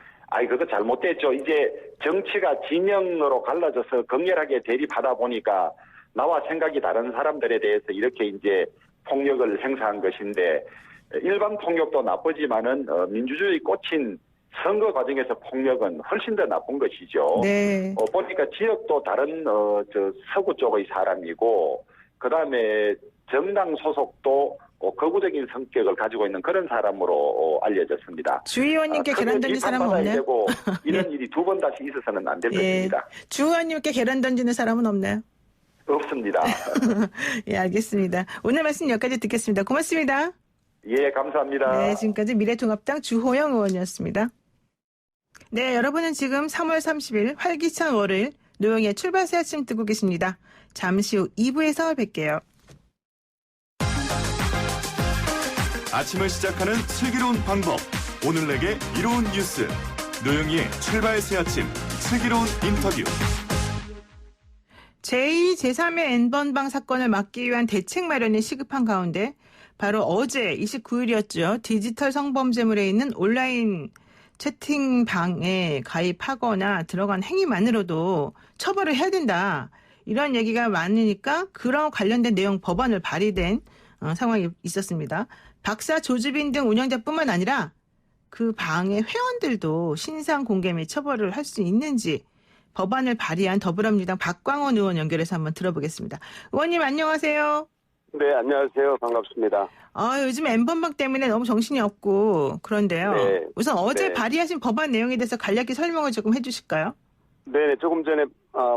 그거 잘못됐죠. 이제 정치가 진영으로 갈라져서 격렬하게 대립하다 보니까 나와 생각이 다른 사람들에 대해서 이렇게 이제 폭력을 행사한 것인데 일반 폭력도 나쁘지만은 민주주의 꽃인 선거 과정에서 폭력은 훨씬 더 나쁜 것이죠.
네.
보니까 지역도 다른 서구 쪽의 사람이고 그다음에 정당 소속도 거구적인 성격을 가지고 있는 그런 사람으로 알려졌습니다.
주 의원님께 계란 던진 사람은 없나요?
되고 이런 일이 2번 다시 있어서는 안 될 것입니다.
주 의원님께 계란 던지는 사람은 없나요?
없습니다.
예, 알겠습니다. 오늘 말씀 여기까지 듣겠습니다. 고맙습니다.
예, 감사합니다.
네, 지금까지 미래통합당 주호영 의원이었습니다. 네, 여러분은 지금 3월 30일 활기찬 월요일 노영의 출발새 아침 듣고 계십니다. 잠시 후 2부에서 뵐게요.
아침을 시작하는 슬기로운 방법. 오늘 내게 이로운 뉴스. 노영희의 출발 새 아침 슬기로운 인터뷰.
제2, 제3의 N번방 사건을 막기 위한 대책 마련이 시급한 가운데 바로 어제 29일이었죠. 디지털 성범죄물에 있는 온라인 채팅방에 가입하거나 들어간 행위만으로도 처벌을 해야 된다. 이런 얘기가 많으니까 그런 관련된 내용 법안을 발의된 상황이 있었습니다. 박사 조주빈 등 운영자뿐만 아니라 그 방의 회원들도 신상 공개 및 처벌을 할 수 있는지 법안을 발의한 더불어민주당 박광원 의원 연결해서 한번 들어보겠습니다. 의원님 안녕하세요.
네, 안녕하세요. 반갑습니다.
요즘 N번방 때문에 너무 정신이 없고 그런데요.
네.
우선 어제
네.
발의하신 법안 내용에 대해서 간략히 설명을 조금 해주실까요?
네, 조금 전에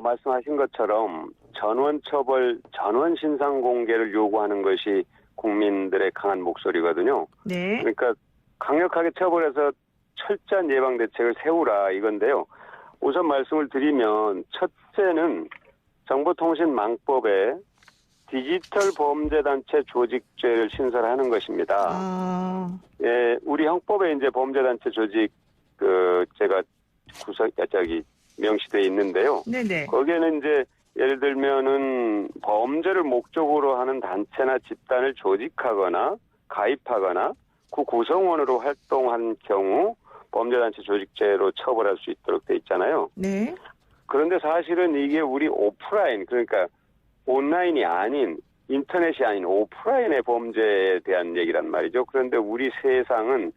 말씀하신 것처럼 전원 처벌, 전원 신상 공개를 요구하는 것이 국민들의 강한 목소리거든요.
네.
그러니까 강력하게 처벌해서 철저한 예방 대책을 세우라 이건데요. 우선 말씀을 드리면 첫째는 정보통신망법에 디지털 범죄단체 조직죄를 신설하는 것입니다. 예, 우리 형법에 이제 범죄단체 조직 제가 명시되어 있는데요.
네네.
거기에는 이제 예를 들면은 범죄를 목적으로 하는 단체나 집단을 조직하거나 가입하거나 그 구성원으로 활동한 경우 범죄단체 조직죄로 처벌할 수 있도록 돼 있잖아요.
네.
그런데 사실은 이게 우리 오프라인, 그러니까 온라인이 아닌, 인터넷이 아닌 오프라인의 범죄에 대한 얘기란 말이죠. 그런데 우리 세상은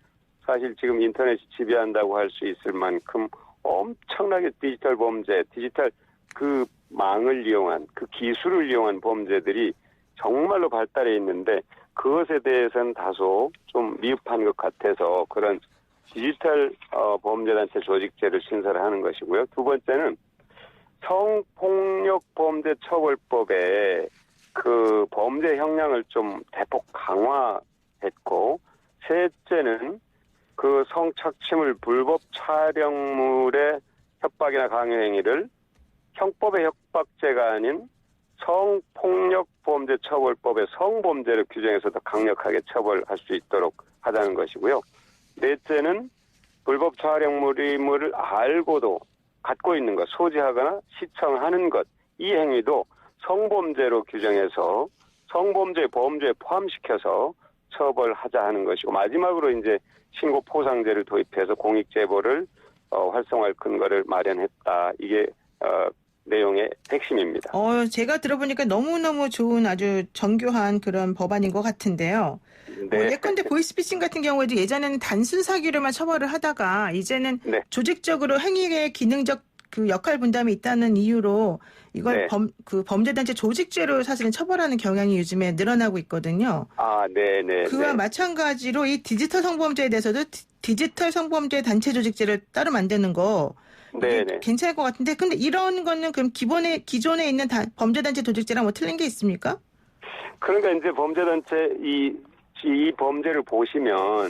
사실 지금 인터넷이 지배한다고 할 수 있을 만큼 엄청나게 디지털 범죄, 디지털 그 망을 이용한, 그 기술을 이용한 범죄들이 정말로 발달해 있는데 그것에 대해서는 다소 좀 미흡한 것 같아서 그런 디지털 범죄단체 조직죄를 신설하는 것이고요. 두 번째는 성폭력범죄처벌법에 그 범죄 형량을 좀 대폭 강화했고, 셋째는 그 성착취물 불법 촬영물의 협박이나 강요행위를 형법의 협박죄가 아닌 성폭력범죄처벌법의 성범죄를 규정해서 더 강력하게 처벌할 수 있도록 하자는 것이고요. 넷째는 불법 촬영물임을 알고도 갖고 있는 것, 소지하거나 시청하는 것, 이 행위도 성범죄로 규정해서 성범죄 범죄에 포함시켜서 처벌하자 하는 것이고, 마지막으로 이제 신고 포상제를 도입해서 공익 제보를 활성화할 근거를 마련했다. 이게 내용의 핵심입니다.
제가 들어보니까 너무너무 좋은 아주 정교한 그런 법안인 것 같은데요.
네.
예컨대 보이스피싱 같은 경우에도 예전에는 단순 사기로만 처벌을 하다가 이제는
네.
조직적으로 행위의 기능적 그 역할 분담이 있다는 이유로 이걸
네.
범죄단체 조직죄로 사실은 처벌하는 경향이 요즘에 늘어나고 있거든요.
네네.
그와 마찬가지로 이 디지털 성범죄에 대해서도 디지털 성범죄 단체 조직죄를 따로 만드는 거
네네.
괜찮을 것 같은데, 근데 이런 거는 그럼 기존에 있는 범죄단체 조직죄랑 뭐 틀린 게 있습니까?
그러니까 이제 범죄단체 이 범죄를 보시면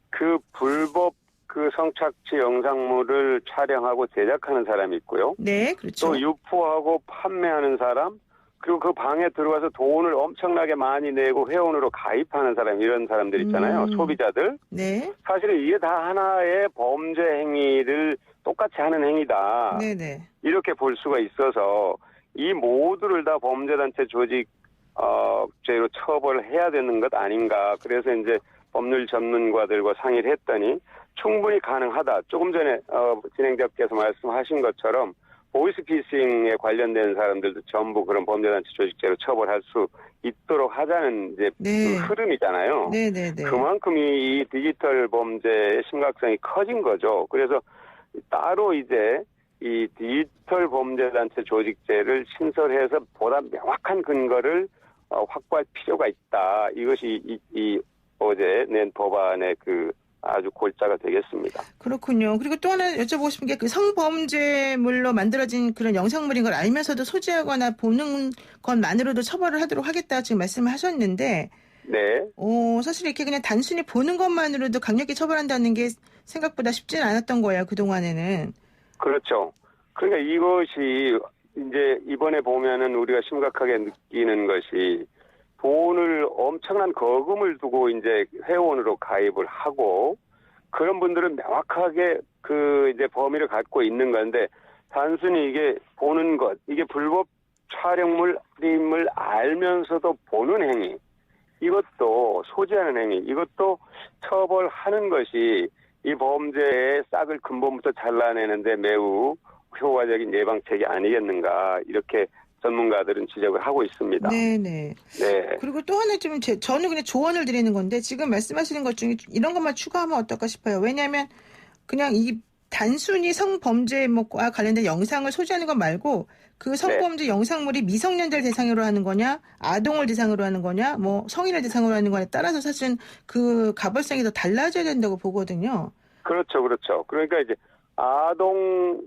그 불법 그 성착취 영상물을 촬영하고 제작하는 사람이 있고요.
네, 그렇죠.
또 유포하고 판매하는 사람, 그리고 그 방에 들어가서 돈을 엄청나게 많이 내고 회원으로 가입하는 사람, 이런 사람들 있잖아요. 소비자들.
네.
사실은 이게 다 하나의 범죄 행위를 똑같이 하는 행위다.
네네.
이렇게 볼 수가 있어서 이 모두를 다 범죄단체 조직 죄로 처벌해야 되는 것 아닌가. 그래서 이제 법률 전문가들과 상의를 했더니 충분히 가능하다. 조금 전에 진행자께서 말씀하신 것처럼 보이스피싱에 관련된 사람들도 전부 그런 범죄단체 조직죄로 처벌할 수 있도록 하자는 이제 그 흐름이잖아요.
네네네.
그만큼 이 디지털 범죄의 심각성이 커진 거죠. 그래서 따로 이제 이 디지털 범죄단체 조직죄를 신설해서 보다 명확한 근거를 확보할 필요가 있다. 이것이 이 어제 낸 법안의 그 아주 골자가 되겠습니다.
그렇군요. 그리고 또 하나 여쭤보고 싶은 게 그 성범죄물로 만들어진 그런 영상물인 걸 알면서도 소지하거나 보는 것만으로도 처벌을 하도록 하겠다 지금 말씀을 하셨는데,
네.
사실 이렇게 그냥 단순히 보는 것만으로도 강력히 처벌한다는 게 생각보다 쉽지는 않았던 거예요, 그동안에는.
그렇죠. 그러니까 이것이 이제 이번에 보면은 우리가 심각하게 느끼는 것이 돈을 엄청난 거금을 두고 이제 회원으로 가입을 하고 그런 분들은 명확하게 그 이제 범위를 갖고 있는 건데 단순히 이게 보는 것, 이게 불법 촬영물임을 알면서도 보는 행위, 이것도 소지하는 행위, 이것도 처벌하는 것이 이 범죄의 싹을 근본부터 잘라내는데 매우 효과적인 예방책이 아니겠는가, 이렇게 전문가들은 지적을 하고 있습니다.
네네.
네.
그리고 또 하나 좀 저는 그냥 조언을 드리는 건데 지금 말씀하시는 것 중에 이런 것만 추가하면 어떨까 싶어요. 왜냐하면 그냥 이 단순히 성범죄와 관련된 영상을 소지하는 것 말고 그 성범죄 영상물이 미성년자를 대상으로 하는 거냐, 아동을 대상으로 하는 거냐, 뭐 성인을 대상으로 하는 거냐에 따라서 사실은 그 가벌성이 더 달라져야 된다고 보거든요.
그렇죠, 그렇죠. 그러니까 이제 아동이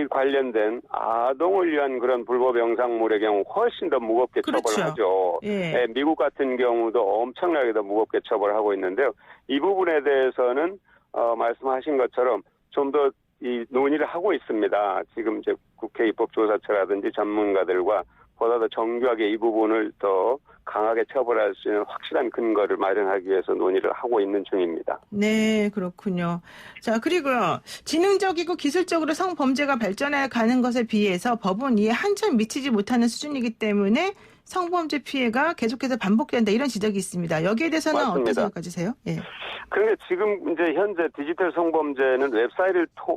관련된 아동을 위한 그런 불법 영상물의 경우 훨씬 더 무겁게
그렇죠.
처벌하죠.
예.
미국 같은 경우도 엄청나게 더 무겁게 처벌하고 있는데요. 이 부분에 대해서는 말씀하신 것처럼 좀 더 이 논의를 하고 있습니다. 지금 이제 국회 입법조사처라든지 전문가들과 보다 더 정교하게 이 부분을 더 강하게 처벌할 수 있는 확실한 근거를 마련하기 위해서 논의를 하고 있는 중입니다.
네, 그렇군요. 자, 그리고요. 지능적이고 기술적으로 성범죄가 발전해 가는 것에 비해서 법은 이에 한참 미치지 못하는 수준이기 때문에 성범죄 피해가 계속해서 반복된다, 이런 지적이 있습니다. 여기에 대해서는
맞습니다.
어떤 생각 가지세요? 예.
그런데 지금 이제 현재 디지털 성범죄는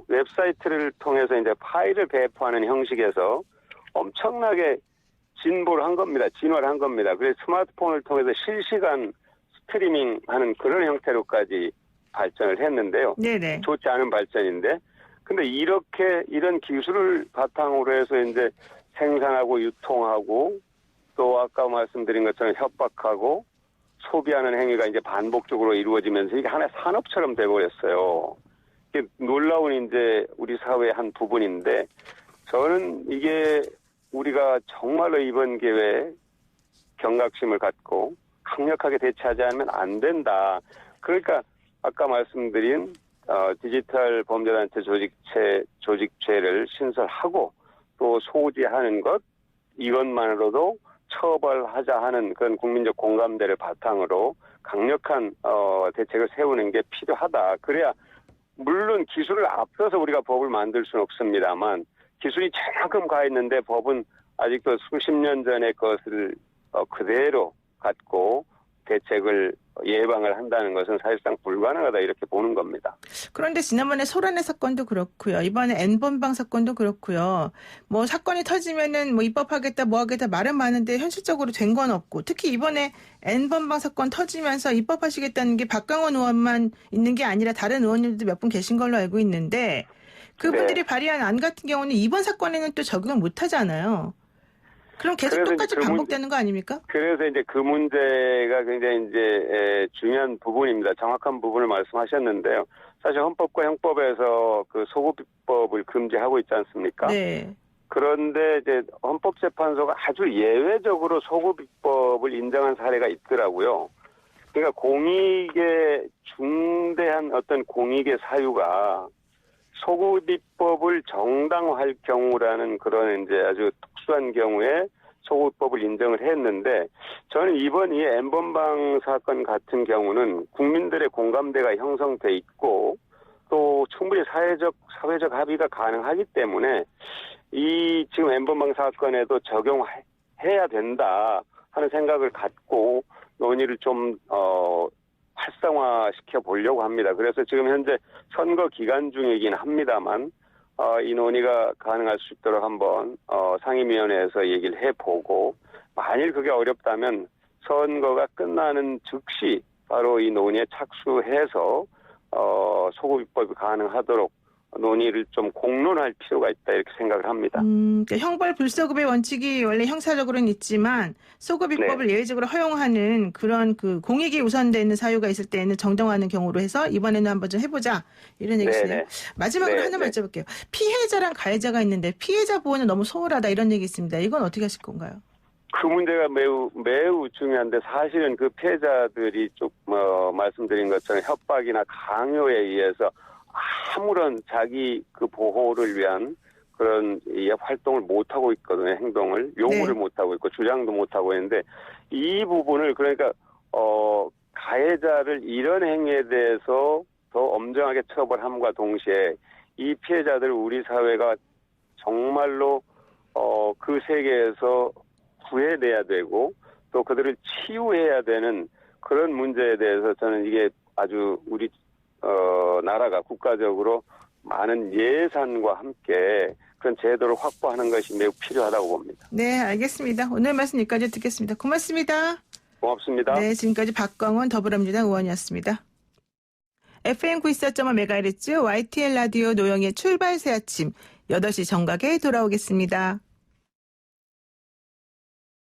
웹사이트를 통해서 이제 파일을 배포하는 형식에서 엄청나게 진보를 한 겁니다. 진화를 한 겁니다. 그래서 스마트폰을 통해서 실시간 스트리밍하는 그런 형태로까지 발전을 했는데요.
네네.
좋지 않은 발전인데, 근데 이런 기술을 바탕으로 해서 이제 생산하고 유통하고 또 아까 말씀드린 것처럼 협박하고 소비하는 행위가 이제 반복적으로 이루어지면서 이게 하나의 산업처럼 돼버렸어요. 이게 놀라운 이제 우리 사회의 한 부분인데, 저는 이게 우리가 정말로 이번 기회에 경각심을 갖고 강력하게 대처하지 않으면 안 된다. 그러니까 아까 말씀드린 디지털 범죄단체 조직죄를 신설하고 또 소지하는 것, 이것만으로도 처벌하자 하는 그런 국민적 공감대를 바탕으로 강력한 대책을 세우는 게 필요하다. 그래야 물론 기술을 앞서서 우리가 법을 만들 수는 없습니다만 기술이 저만큼 가 있는데 법은 아직도 수십 년 전의 것을 그대로 갖고 대책을 예방을 한다는 것은 사실상 불가능하다 이렇게 보는 겁니다.
그런데 지난번에 소란의 사건도 그렇고요. 이번에 N번방 사건도 그렇고요. 뭐 사건이 터지면은 뭐 입법하겠다 뭐 하겠다 말은 많은데 현실적으로 된 건 없고 특히 이번에 N번방 사건 터지면서 입법하시겠다는 게 박강원 의원만 있는 게 아니라 다른 의원님들도 몇 분 계신 걸로 알고 있는데 그분들이 발의한 안 같은 경우는 이번 사건에는 또 적용을 못 하잖아요. 그럼 계속 똑같이 반복되는 거 아닙니까?
그래서 이제 그 문제가 굉장히 이제 중요한 부분입니다. 정확한 부분을 말씀하셨는데요. 사실 헌법과 형법에서 그 소급입법을 금지하고 있지 않습니까?
네.
그런데 이제 헌법재판소가 아주 예외적으로 소급입법을 인정한 사례가 있더라고요. 그러니까 공익의 중대한 어떤 공익의 사유가 소급입법을 정당화할 경우라는 그런 이제 아주 특수한 경우에 소급법을 인정을 했는데 저는 이번 이 N번방 사건 같은 경우는 국민들의 공감대가 형성돼 있고 또 충분히 사회적 합의가 가능하기 때문에 이 지금 N번방 사건에도 적용해야 된다 하는 생각을 갖고 논의를 좀 활성화시켜 보려고 합니다. 그래서 지금 현재 선거 기간 중이긴 합니다만 이 논의가 가능할 수 있도록 한번 상임위원회에서 얘기를 해보고 만일 그게 어렵다면 선거가 끝나는 즉시 바로 이 논의에 착수해서 소급입법이 가능하도록 논의를 좀 공론할 필요가 있다 이렇게 생각을 합니다.
그러니까 형벌 불소급의 원칙이 원래 형사적으로는 있지만 소급입법을
네.
예외적으로 허용하는 그런 그 공익이 우선되는 사유가 있을 때는 정당화하는 경우로 해서 이번에는 한번 좀 해보자 이런 얘기시네요. 마지막으로 하나만 여쭤볼게요. 피해자랑 가해자가 있는데 피해자 보호는 너무 소홀하다 이런 얘기 있습니다. 이건 어떻게 하실 건가요?
그 문제가 매우 중요한데 사실은 그 피해자들이 좀 말씀드린 것처럼 협박이나 강요에 의해서 아무런 자기 그 보호를 위한 그런 활동을 못 하고 있거든요. 행동을 요구를 못 하고 있고 주장도 못 하고 있는데 이 부분을 그러니까 가해자를 이런 행위에 대해서 더 엄정하게 처벌함과 동시에 이 피해자들 우리 사회가 정말로 그 세계에서 구해내야 되고 또 그들을 치유해야 되는 그런 문제에 대해서 저는 이게 아주 우리 나라가 국가적으로 많은 예산과 함께 그런 제도를 확보하는 것이 매우 필요하다고 봅니다.
네, 알겠습니다. 오늘 말씀 여기까지 듣겠습니다. 고맙습니다.
고맙습니다.
네, 지금까지 박광원 더불어민주당 의원이었습니다. FM 94.5MHz YTN 라디오 노영의 출발 새 아침 8시 정각에 돌아오겠습니다.